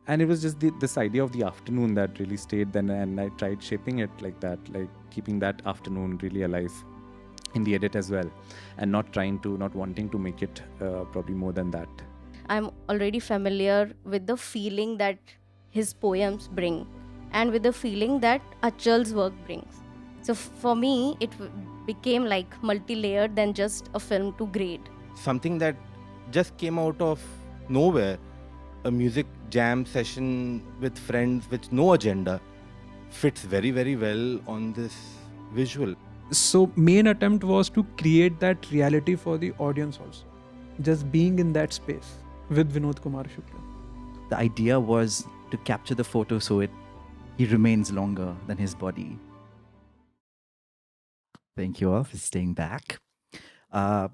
And it was just this idea of the afternoon that really stayed then, and I tried shaping it like that, like keeping that afternoon really alive in the edit as well, and not wanting to make it probably more than that. I'm already familiar with the feeling that his poems bring and with the feeling that Achal's work brings. So for me, it became like multi-layered than just a film to grade. Something that just came out of nowhere, a music jam session with friends with no agenda, fits very, very well on this visual. So main attempt was to create that reality for the audience also. Just being in that space with Vinod Kumar Shukla. The idea was to capture the photo so he remains longer than his body. Thank you all for staying back. Achal,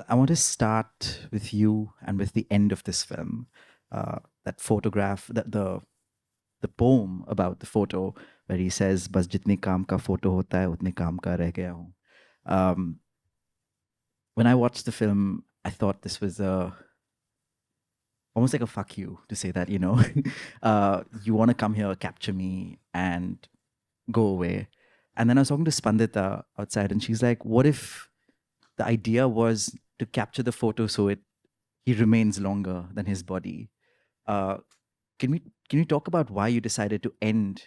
I want to start with you and with the end of this film. That photograph, the poem about the photo where he says, "Bas jitne kaam ka photo hota hai, utne kaam ka reh gaya hoon." When I watched the film, I thought this was almost like a fuck you to say that, you know, you want to come here, capture me, and go away. And then I was talking to Spandita outside, and she's like, what if the idea was to capture the photo so he remains longer than his body? Can you talk about why you decided to end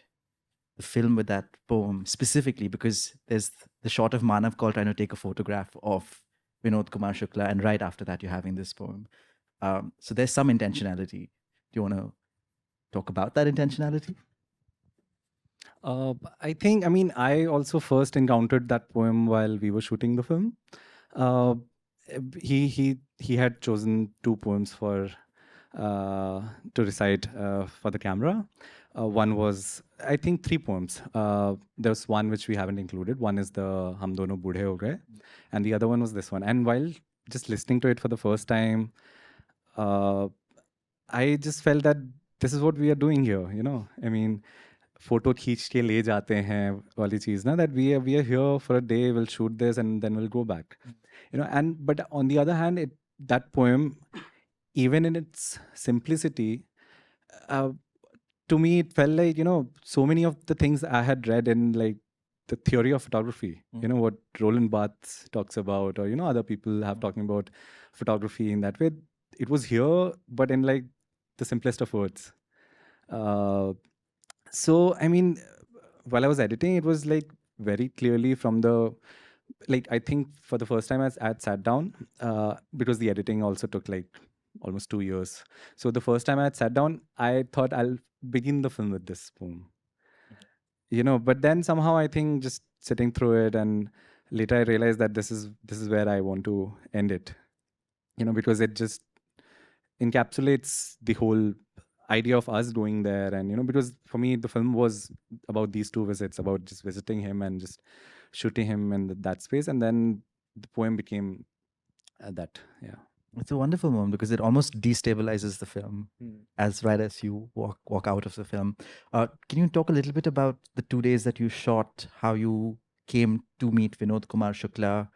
the film with that poem specifically? Because there's the shot of Manav Kaul trying to take a photograph of Vinod Kumar Shukla, and right after that, you're having this poem. So there's some intentionality. Do you want to talk about that intentionality? I also first encountered that poem while we were shooting the film. He had chosen two poems to recite for the camera. One was, I think, three poems. There was one which we haven't included. One is the Hum Dono Budhe Ho Gaye, and the other one was this one. And while just listening to it for the first time, I just felt that this is what we are doing here. You know, I mean, photo खींच के ले जाते हैं वाली चीज़ ना, that we are here for a day, we'll shoot this and then we'll go back. You know, but on the other hand, that poem, even in its simplicity, to me it felt like, you know, so many of the things I had read in like the theory of photography, you know, what Roland Barthes talks about, or, you know, other people have talking about photography in that way. It was here, but in like the simplest of words. So, I mean, while I was editing, it was like very clearly from the, like, I think for the first time I had sat down, because the editing also took like almost 2 years. So the first time I had sat down, I thought I'll begin the film with this poem. You know, but then somehow I think just sitting through it, and later I realized that this is where I want to end it. You know, because it just encapsulates the whole idea of us going there. And, you know, because for me the film was about these two visits, about just visiting him and just shooting him in that space, and then the poem became that. Yeah, it's a wonderful moment because it almost destabilizes the film as right as you walk out of the film. Can you talk a little bit about the 2 days that you shot, how you came to meet Vinod Kumar Shukla?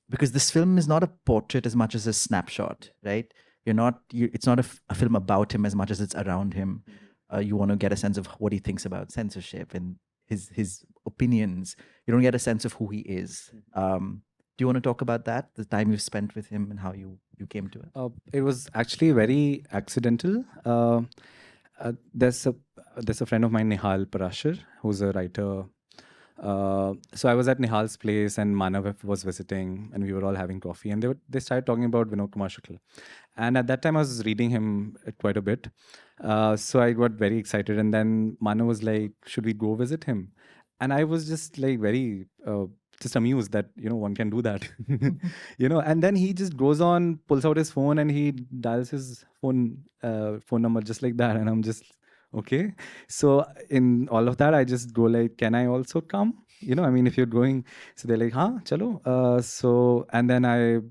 Because this film is not a portrait as much as a snapshot, right? It's not a film about him as much as it's around him. You want to get a sense of what he thinks about censorship and his opinions. You don't get a sense of who he is. Do you want to talk about that, the time you spent with him and how you came to it? it was actually very accidental. There's a friend of mine, Nihal Parashar, who's a writer. So I was at Nihal's place and Manav was visiting, and we were all having coffee, and they started talking about Vinod Kumar Shukla. And at that time I was reading him quite a bit. So I got very excited, and then Manav was like, should we go visit him? And I was just like very just amused that, you know, one can do that. You know, and then he just goes on, pulls out his phone, and he dials his phone number just like that, and I'm just okay. So in all of that, I just go like, can I also come? You know, I mean, if you're going, so they're like, huh, chalo. So, and then I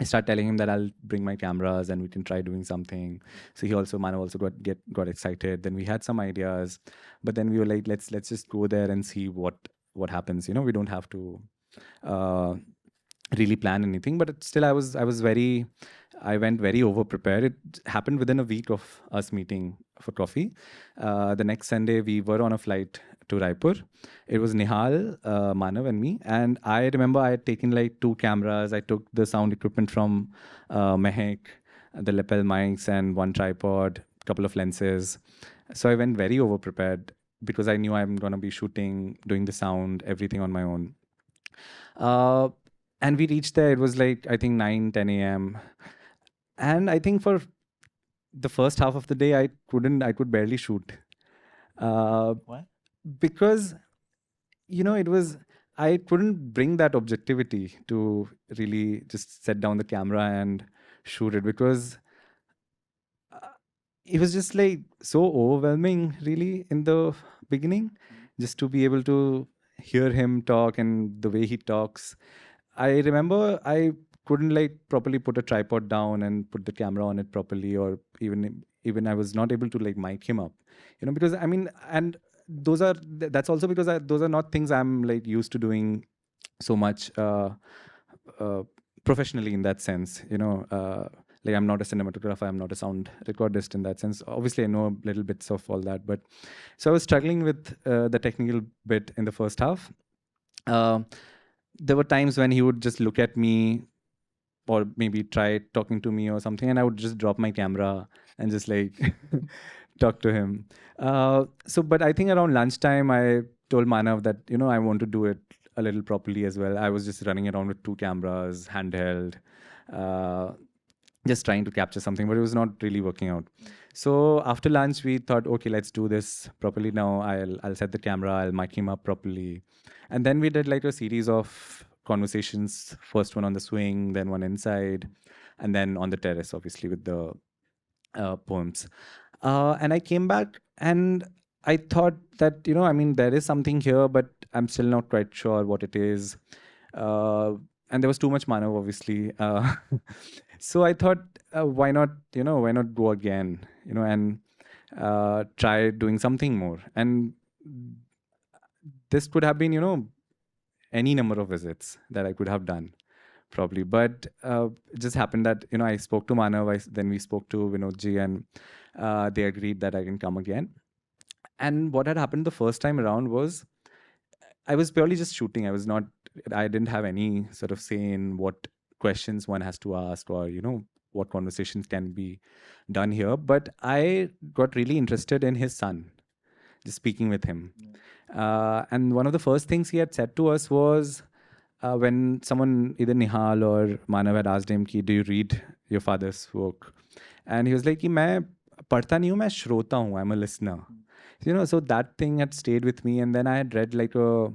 start telling him that I'll bring my cameras and we can try doing something. So Manav also got excited. Then we had some ideas, but then we were like, let's just go there and see what happens. You know, we don't have to really plan anything, but still I went very over prepared. It happened within a week of us meeting for coffee. The next Sunday we were on a flight to Raipur. It was Nihal, Manav and me, and I remember I had taken like 2 cameras. I took the sound equipment from Mahak, the lapel mics and 1 tripod, couple of lenses. So I went very over prepared because I knew I'm going to be shooting, doing the sound, everything on my own. And we reached there, it was like, I think 9, 10 a.m. And I think for the first half of the day, I could barely shoot. What? Because, I couldn't bring that objectivity to really just set down the camera and shoot it, because it was just like so overwhelming, really, in the beginning, just to be able to hear him talk and the way he talks. I remember I couldn't like properly put a tripod down and put the camera on it properly, or even I was not able to like mic him up, because I mean, and that's also because those are not things I'm like used to doing so much professionally in that sense, like I'm not a cinematographer, I'm not a sound recordist in that sense. Obviously I know little bits of all that, but so I was struggling with the technical bit in the first half. There were times when he would just look at me or maybe try talking to me or something, and I would just drop my camera and just like talk to him. But I think around lunchtime I told Manav that I want to do it a little properly as well. I was just running around with 2 cameras, handheld, just trying to capture something, but it was not really working out. So after lunch we thought, okay, let's do this properly now. I'll set the camera, I'll mic him up properly. And then we did like a series of conversations, first one on the swing, then one inside, and then on the terrace, obviously, with the poems. And I came back and I thought that, I mean, there is something here, but I'm still not quite sure what it is. And there was too much Manav, obviously. So I thought, why not go again, and try doing something more. And this could have been, any number of visits that I could have done, probably. But it just happened that, I spoke to Manav, then we spoke to Vinodji, and they agreed that I can come again. And what had happened the first time around was I was purely just shooting. I didn't have any sort of say in what questions one has to ask, or, what conversations can be done here. But I got really interested in his son, just speaking with him. And one of the first things he had said to us was, when someone, either Nihal or Manav, had asked him, do you read your father's work? And he was like, मैं पढ़ता नहीं हूँ, मैं श्रोता हूँ, I'm a listener. So that thing had stayed with me. And then I had read like a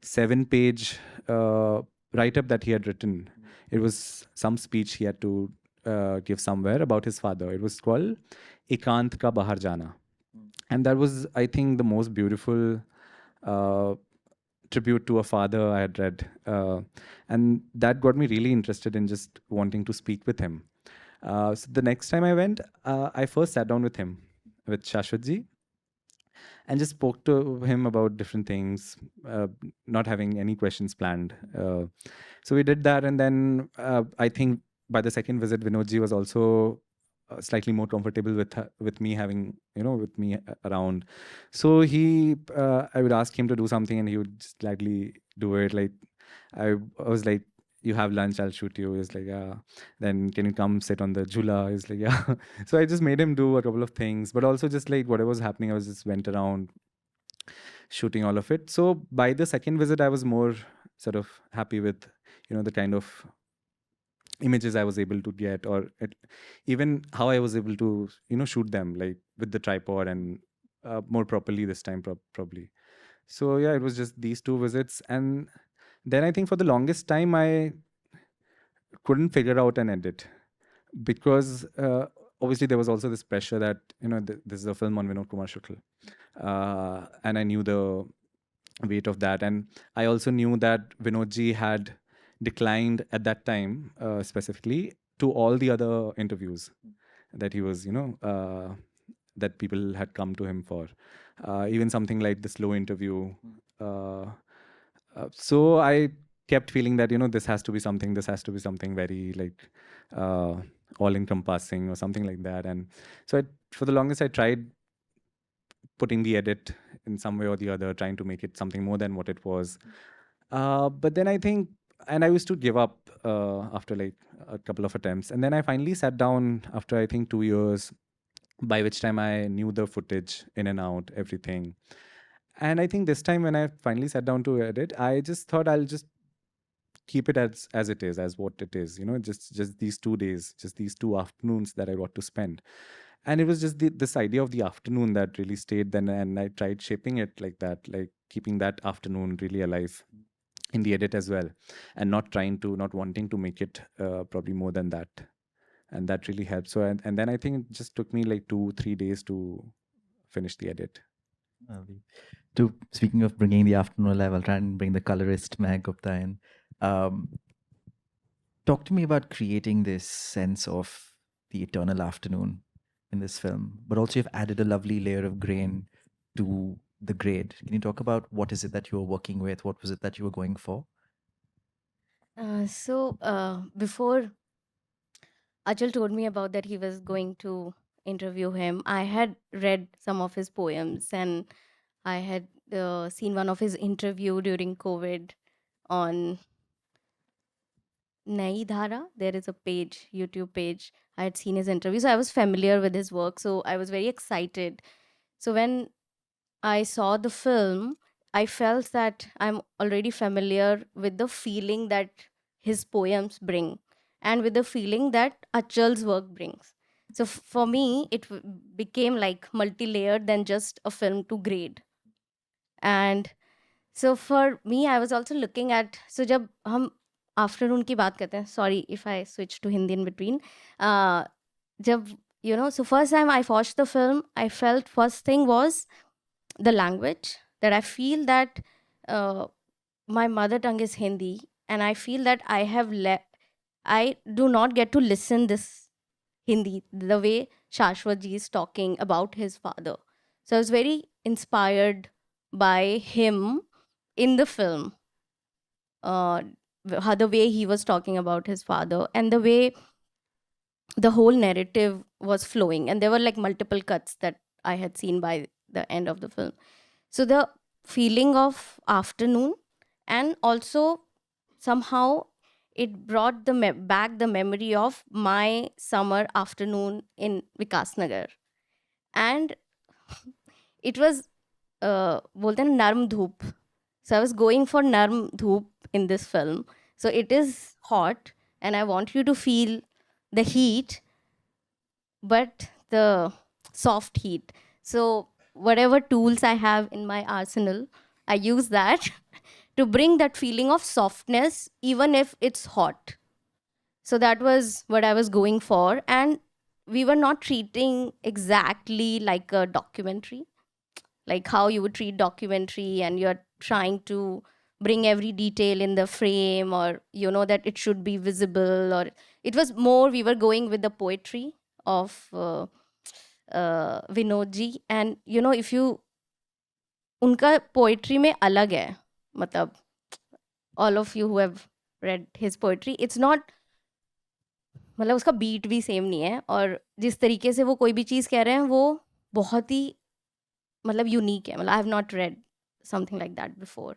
7-page write-up that he had written. It was some speech he had to give somewhere about his father. It was called Ekant Ka Bahar Jana. And that was, I think, the most beautiful tribute to a father I had read. And that got me really interested in just wanting to speak with him. So the next time I went, I first sat down with him, with Shashwatji, and just spoke to him about different things, not having any questions planned. So we did that, and then I think by the second visit, Vinodji was also slightly more comfortable with me having, with me around. So I would ask him to do something, and he would just gladly do it. Like I was like, you have lunch, I'll shoot you. He's like, yeah. Then can you come sit on the jhula? He's like, yeah. So I just made him do a couple of things, but also just like whatever was happening, I was just went around shooting all of it. So by the second visit, I was more sort of happy with, the kind of images I was able to get, or even how I was able to, shoot them, like with the tripod and more properly this time, probably. So yeah, it was just these 2 visits. And then I think for the longest time, I couldn't figure out an edit, because obviously there was also this pressure that, this is a film on Vinod Kumar Shukla. And I knew the weight of that. And I also knew that Vinodji had declined at that time, specifically, to all the other interviews that he was, that people had come to him for. Even something like the slow interview. So I kept feeling that, this has to be something, very like all encompassing or something like that. And so for the longest I tried putting the edit in some way or the other, trying to make it something more than what it was. But then I think, and I used to give up after like a couple of attempts. And then I finally sat down after I think 2 years, by which time I knew the footage in and out, everything. And I think this time when I finally sat down to edit, I just thought I'll just keep it as it is, as what it is, just these 2 days, just these 2 afternoons that I got to spend. And it was just this idea of the afternoon that really stayed then, and I tried shaping it like that, like keeping that afternoon really alive in the edit as well, and not wanting to make it probably more than that. And that really helped. So and then I think it just took me like 2-3 days to finish the edit. Speaking of bringing the afternoon alive, I'll try and bring the colorist Mahak Gupta in. Talk to me about creating this sense of the eternal afternoon in this film, but also you've added a lovely layer of grain to the grade. Can you talk about what is it that you were working with? What was it that you were going for? Before Achal told me about that he was going to interview him, I had read some of his poems, and I had seen one of his interview during COVID on Nai Dhara. There is a page, YouTube page. I had seen his interview, so I was familiar with his work. So I was very excited. So when I saw the film, I felt that I'm already familiar with the feeling that his poems bring, and with the feeling that Achal's work brings. So for me, it became like multi-layered than just a film to grade. And so for me, I was also looking at, so जब हम afternoon की बात करते हैं, sorry if I switch to Hindi in between, जब so first time I watched the film, I felt first thing was the language, that I feel that my mother tongue is Hindi, and I feel that I do not get to listen this Hindi the way Shashwat ji is talking about his father. So I was very inspired by him in the film, the way he was talking about his father, and the way the whole narrative was flowing. And there were like multiple cuts that I had seen by the end of the film. So the feeling of afternoon, and also somehow it brought back the memory of my summer afternoon in Vikasnagar. And it was bolte hain narm dhoop. So I was going for narm dhoop in this film. So it is hot, and I want you to feel the heat, but the soft heat. So whatever tools I have in my arsenal, I use that to bring that feeling of softness, even if it's hot. So that was what I was going for. And we were not treating exactly like a documentary, like how you would treat documentary, and you're trying to bring every detail in the frame, or that it should be visible. Or it was more, we were going with the poetry of Vinod ji. And if you उनका poetry में अलग है, मतलब all of you who have read his poetry, it's not, मतलब उसका beat भी same नहीं है, और जिस तरीके से वो कोई भी चीज़ कह रहे हैं वो बहुत ही मतलब यूनिक है. मतलब I have not read something like that before.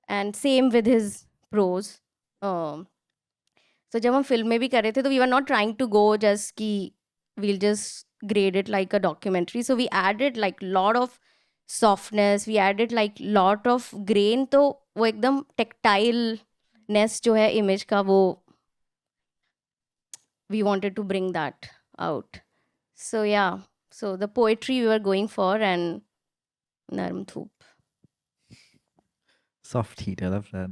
And same with his prose. So जब हम फिल्म में भी कर रहे थे, तो we are not trying to go just कि we'll just grade it like a documentary. So we added like lot of softness, we added like lot of grain. तो वो एकदम tactileness जो है image का, वो we wanted to bring that out. So yeah, so the poetry we were going for, and Narm Thoop. Soft heat, I love that.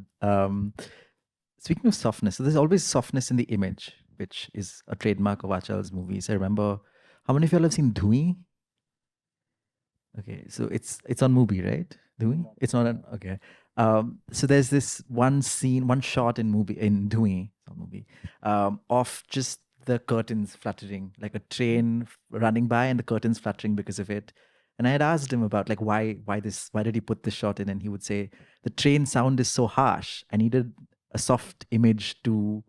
Speaking of softness, so there's always softness in the image, which is a trademark of Achal's movies. I remember, how many of y'all have seen Duniya? Okay, so it's on movie, right? Duniya? It's not on, okay. So there's this one scene, one shot in Duniya, of just the curtains fluttering, like a train running by and the curtains fluttering because of it. And I had asked him about like why did he put this shot in, and he would say the train sound is so harsh. I needed a soft image to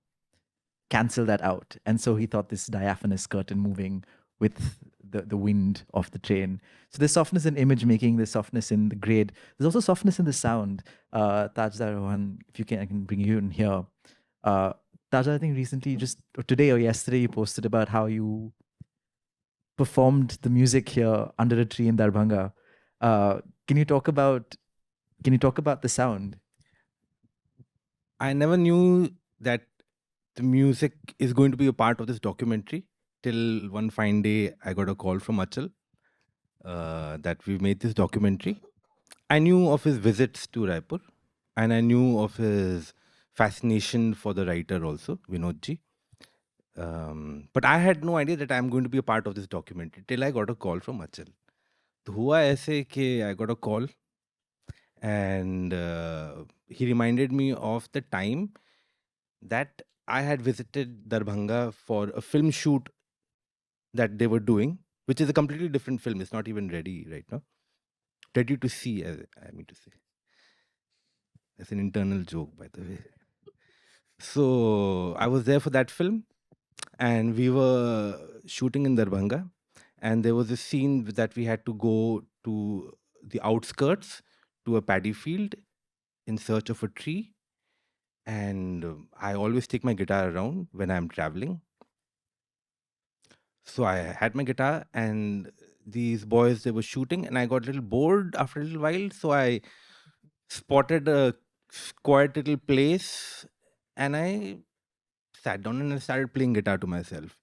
cancel that out. And so he thought this diaphanous curtain moving with the wind of the train. So there's softness in image making, there's softness in the grade. There's also softness in the sound. Tajdar, Rohan, if you can, I can bring you in here. Tajdar, I think recently, just or today or yesterday, you posted about how you performed the music here under a tree in Darbhanga. Uh, can you talk about the sound? I never knew that the music is going to be a part of this documentary till one fine day I got a call from Achal that we made this documentary. I knew of his visits to Raipur and I knew of his fascination for the writer also, Vinodji. But I had no idea that I'm going to be a part of this documentary till I got a call from Achal. तो हुआ ऐसे कि I got a call and he reminded me of the time that I had visited Darbhanga for a film shoot that they were doing, which is a completely different film. It's not even ready right now. Ready to see, I mean to say. That's an internal joke, by the way. So I was there for that film, and we were shooting in Darbhanga, and there was a scene that we had to go to the outskirts to a paddy field in search of a tree. And I always take my guitar around when I'm traveling. So I had my guitar, and these boys, they were shooting, and I got a little bored after a little while. So I spotted a quiet little place, and I sat down and I started playing guitar to myself.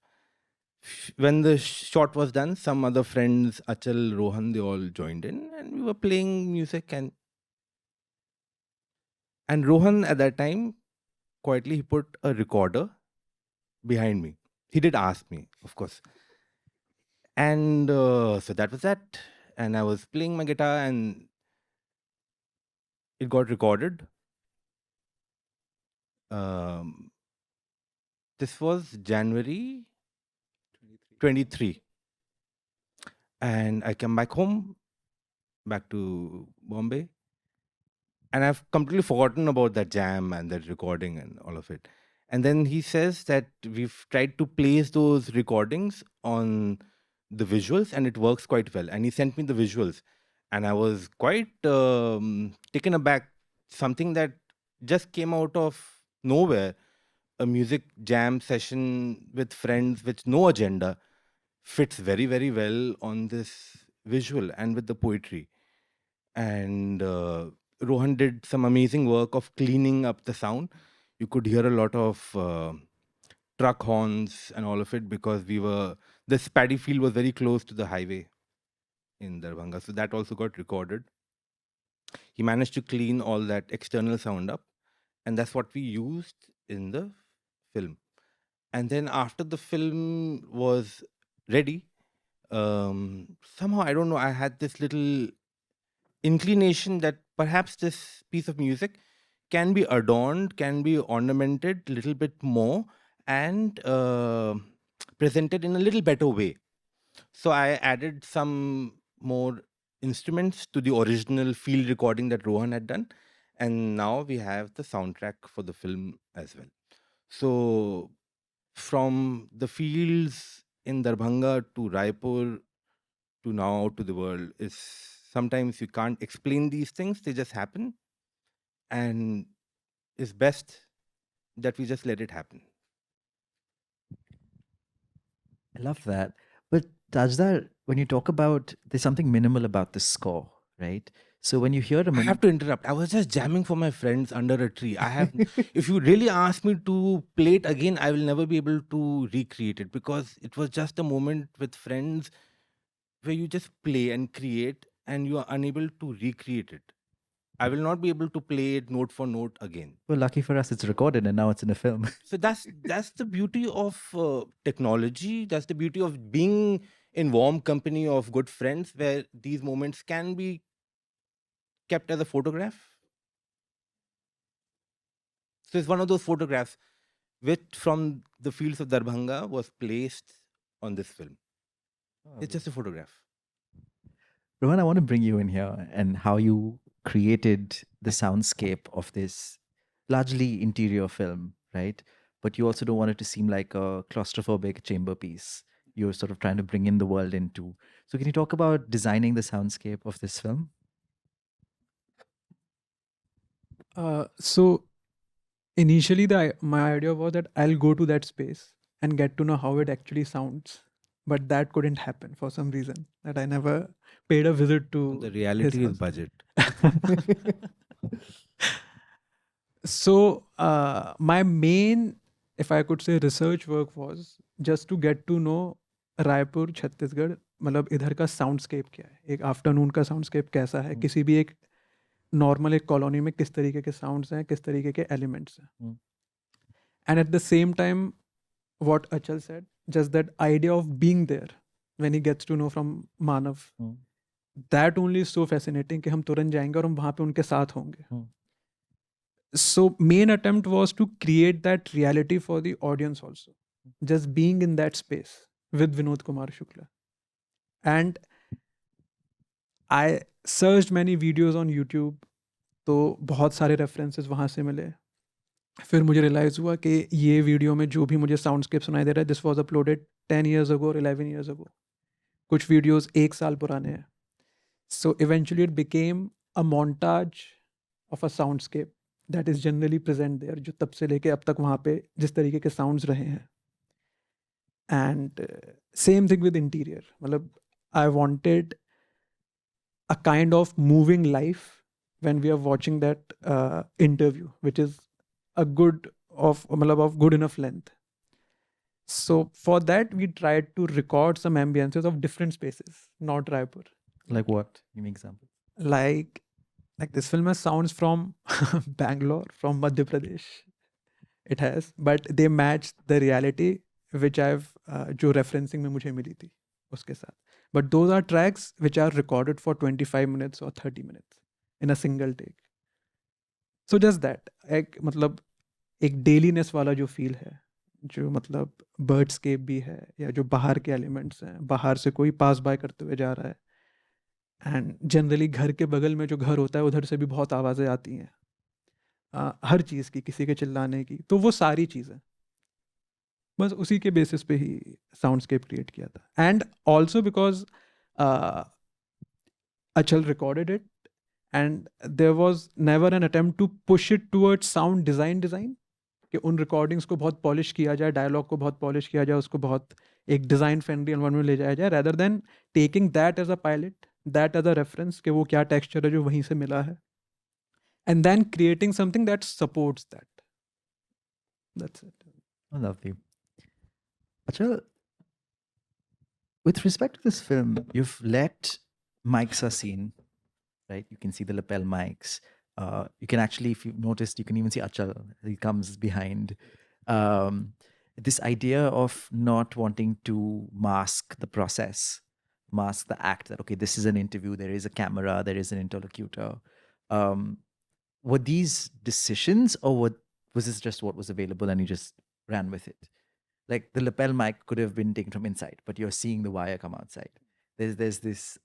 When the shot was done, some other friends, Achal, Rohan, they all joined in, and we were playing music. And Rohan at that time, quietly, he put a recorder behind me. He did ask me, of course. And so that was that. And I was playing my guitar, and it got recorded. Um, this was January 23. And I came back home, back to Bombay. And I've completely forgotten about that jam and that recording and all of it. And then he says that we've tried to place those recordings on the visuals and it works quite well. And he sent me the visuals. And I was quite taken aback. Something that just came out of nowhere, a music jam session with friends with no agenda, fits very, very well on this visual and with the poetry. And Rohan did some amazing work of cleaning up the sound. You could hear a lot of truck horns and all of it because this paddy field was very close to the highway in Darbhanga. So that also got recorded. He managed to clean all that external sound up, and that's what we used in the film. And then after the film was ready, somehow, I don't know, I had this little inclination that perhaps this piece of music can be adorned, can be ornamented a little bit more, and presented in a little better way. So I added some more instruments to the original field recording that Rohan had done, and now we have the soundtrack for the film as well. So from the fields in Darbhanga to Raipur to now out to the world is sometimes you can't explain these things, they just happen, and it's best that we just let it happen. I love that. But Tajdar, when you talk about, there's something minimal about the score, right? So when you hear a I have to interrupt. I was just jamming for my friends under a tree. If you really ask me to play it again, I will never be able to recreate it because it was just a moment with friends where you just play and create and you are unable to recreate it. I will not be able to play it note for note again. well, lucky for us, it's recorded and now it's in a film. So that's the beauty of technology. That's the beauty of being in warm company of good friends, where these moments can be kept as a photograph. So it's one of those photographs which, from the fields of Darbhanga, was placed on this film. It's just a photograph. Rohan, I want to bring you in here and how you created the soundscape of this largely interior film, right? But you also don't want it to seem like a claustrophobic chamber piece. You're sort of trying to bring in the world into. So, can you talk about designing the soundscape of this film? So initially, my idea was that I'll go to that space and get to know how it actually sounds, but that couldn't happen for some reason. That I never paid a visit to. The his reality is house. budget. So my main, if I could say, research work was just to get to know Raipur Chhattisgarh मतलब इधर का soundscape क्या है, एक afternoon का soundscape कैसा है, किसी भी एक नॉर्मल एक कॉलोनी में किस तरीके के साउंड्स हैं, किस तरीके के एलिमेंट्स हैं. And at the same time what Achal said, just that idea of being there when he gets to know from Manav, that only is so fascinating कि हम तुरंत जाएंगे और हम वहाँ पे उनके साथ होंगे. So main attempt was to create that reality for the audience also, just being in that space with Vinod Kumar Shukla. And I searched many videos on YouTube, तो बहुत सारे references वहाँ से मिले. फिर मुझे रियलाइज़ हुआ कि ये वीडियो में जो भी मुझे साउंडस्केप सुनाई दे रहा है, this was uploaded 10 years ago or 11 years ago. कुछ वीडियोस 1 साल पुराने हैं. So eventually it became a montage of a soundscape that is generally present there, जो तब से लेके अब तक वहाँ पे जिस तरीके के साउंड्स रहे हैं. And same thing with interior, मतलब I wanted a kind of moving life when we are watching that interview, which is a good of matlab of good enough length. So for that we tried to record some ambiences of different spaces, not Raipur. Like what? Give me example. Like this film has sounds from Bangalore, from Madhya Pradesh. It has, but they match the reality which I've जो referencing में मुझे मिली थी उसके साथ. But those are tracks which are recorded for 25 minutes or 30 minutes in a single take. So just that, एक मतलब एक डेलीनेस वाला जो फील है, जो मतलब बर्डस्केप भी है, या जो बाहर के एलिमेंट्स हैं, बाहर से कोई पास बाय करते हुए जा रहा है, एंड जनरली घर के बगल में जो घर होता है उधर से भी बहुत आवाज़ें आती हैं, हर चीज़ की, किसी के चिल्लाने की, तो वो सारी चीज़ें बस उसी के बेसिस पे ही साउंडस्केप क्रिएट किया था. And also because Achal recorded it, and there was never an attempt to push it towards sound design कि उन रिकॉर्डिंग्स को बहुत पॉलिश किया जाए, डायलॉग को बहुत पॉलिश किया जाए, उसको बहुत एक डिज़ाइन फ्रेंडली एनवायरनमेंट में ले जाया जाए, rather than taking that as a pilot, that as a reference कि वो क्या टेक्सचर है जो वहीं से मिला है, and then creating something that supports that. That's it. Oh, lovely. Achal, with respect to this film, you've let mics are seen, right? You can see the lapel mics. You can actually, if you've noticed, you can even see Achal. He comes behind. This idea of not wanting to mask the process, mask the act that, okay, this is an interview, there is a camera, there is an interlocutor. Were these decisions, or was this just what was available and you just ran with it? Like the lapel mic could have been taken from inside, but you're seeing the wire come outside. There's this,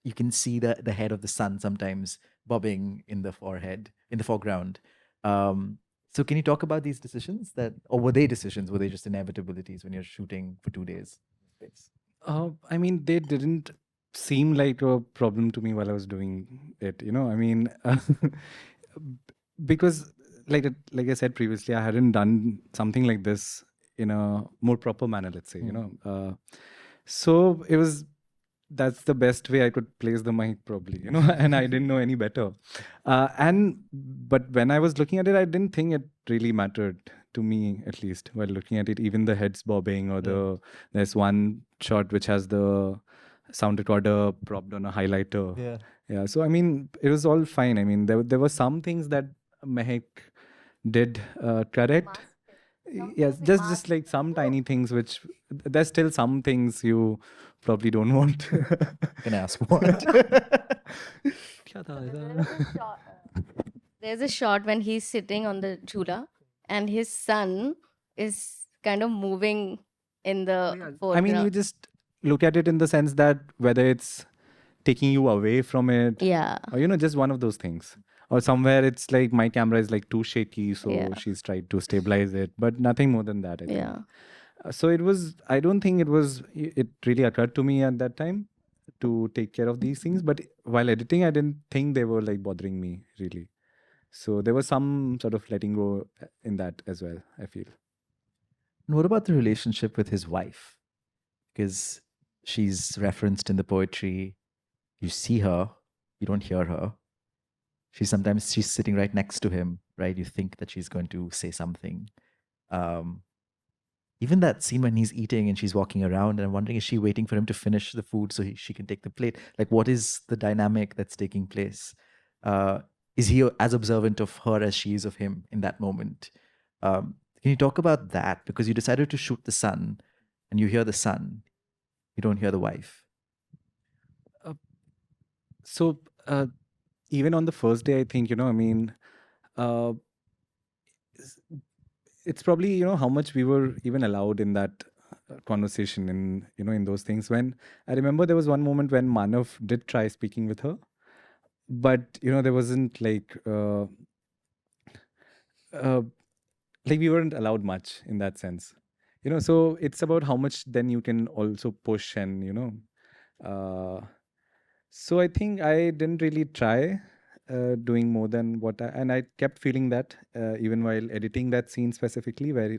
you can see the head of the sun sometimes bobbing in the foreground. So can you talk about these decisions or were they decisions? Were they just inevitabilities when you're shooting for 2 days? I mean, they didn't seem like a problem to me while I was doing it. I mean, because like I said previously, I hadn't done something like this in a more proper manner, let's say. So it was. That's the best way I could place the mic, probably, and I didn't know any better. But when I was looking at it, I didn't think it really mattered to me, at least while looking at it. Even the heads bobbing, or there's one shot which has the sound recorder propped on a highlighter. Yeah. So I mean, it was all fine. I mean, there were some things that Mahak did correct. Yes, just like some tiny things which there's still some things you probably don't want. Can I ask what? There's a shot when he's sitting on the jhula and his son is kind of moving in the foreground. I mean, you just look at it in the sense that whether it's taking you away from it, Yeah. or just one of those things. or somewhere it's like my camera is like too shaky, so Yeah. she's tried to stabilize it, but nothing more than that, I think. Yeah. So it was, I don't think it really occurred to me at that time to take care of these things, but while editing I didn't think they were like bothering me really. So there was some sort of letting go in that as well, I feel. And what about the relationship with his wife? Because she's referenced in the poetry. You see her, you don't hear her. She's sitting right next to him, right? You think that she's going to say something. Even that scene when he's eating and she's walking around, and I'm wondering, is she waiting for him to finish the food so she can take the plate? Like, what is the dynamic that's taking place? Is he as observant of her as she is of him in that moment? Can you talk about that? Because you decided to shoot the son, and you hear the son, you don't hear the wife. So even on the first day, I think, I mean, uh, it's probably, how much we were even allowed in that conversation, in those things. When I remember there was one moment when Manav did try speaking with her, but there wasn't uh, like we weren't allowed much in that sense. So it's about how much then you can also push, and so I think I didn't really try doing more than and I kept feeling that even while editing that scene specifically, where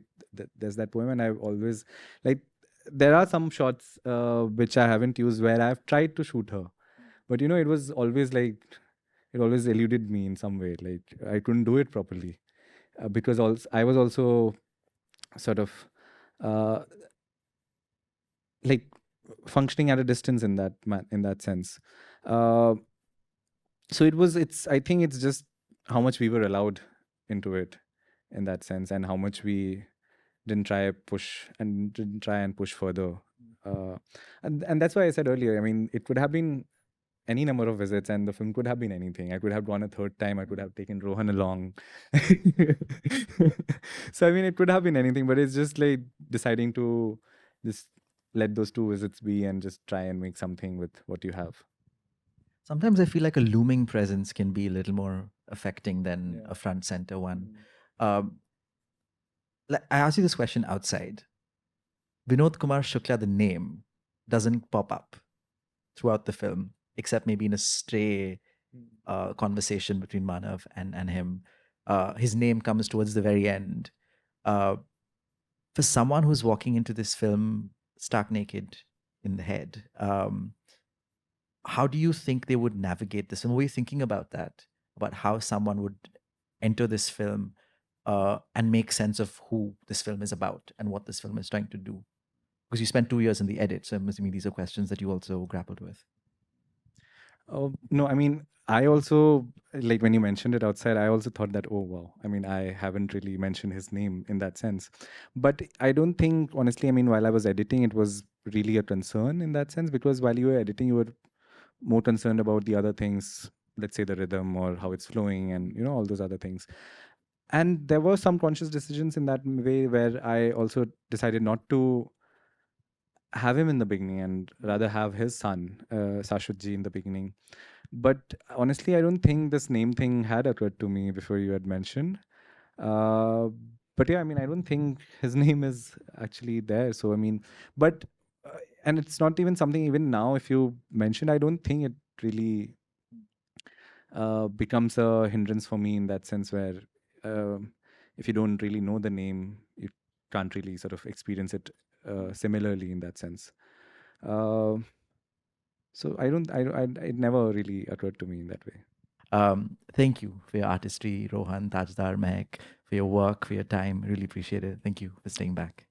there's that poem, and I've always, like, there are some shots which I haven't used where I've tried to shoot her, but it was always like, it always eluded me in some way, like I couldn't do it properly, because also I was also sort of uh, like functioning at a distance in that sense. Uh, so I think it's just how much we were allowed into it in that sense, and how much we didn't try and push further. And that's why I said earlier, I mean, it could have been any number of visits, and the film could have been anything. I could have gone a third time. I could have taken Rohan along. So I mean, it could have been anything, but it's just like deciding to just let those 2 visits be and just try and make something with what you have. Sometimes I feel like a looming presence can be a little more affecting than a front center one. I asked you this question outside. Vinod Kumar Shukla, the name, doesn't pop up throughout the film, except maybe in a stray conversation between Manav and him. His name comes towards the very end. For someone who's walking into this film stark naked in the head, how do you think they would navigate this? And were you thinking about that? About how someone would enter this film and make sense of who this film is about and what this film is trying to do? Because you spent 2 years in the edit, so I'm assuming these are questions that you also grappled with. No, I mean, I also, like when you mentioned it outside, I also thought that, oh, wow. I mean, I haven't really mentioned his name in that sense. But I don't think, honestly, I mean, while I was editing, it was really a concern in that sense, because while you were editing, you were more concerned about the other things, let's say the rhythm or how it's flowing, and, all those other things. And there were some conscious decisions in that way where I also decided not to have him in the beginning and rather have his son, Sashwatji, in the beginning. But honestly, I don't think this name thing had occurred to me before you had mentioned. But yeah, I mean, I don't think his name is actually there. So, I mean, but, and it's not even something, even now, if you mention, I don't think it really becomes a hindrance for me in that sense, where if you don't really know the name, you can't really sort of experience it similarly in that sense. So it never really occurred to me in that way. Thank you for your artistry, Rohan, Tajdar, Mahak, for your work, for your time. Really appreciate it. Thank you for staying back.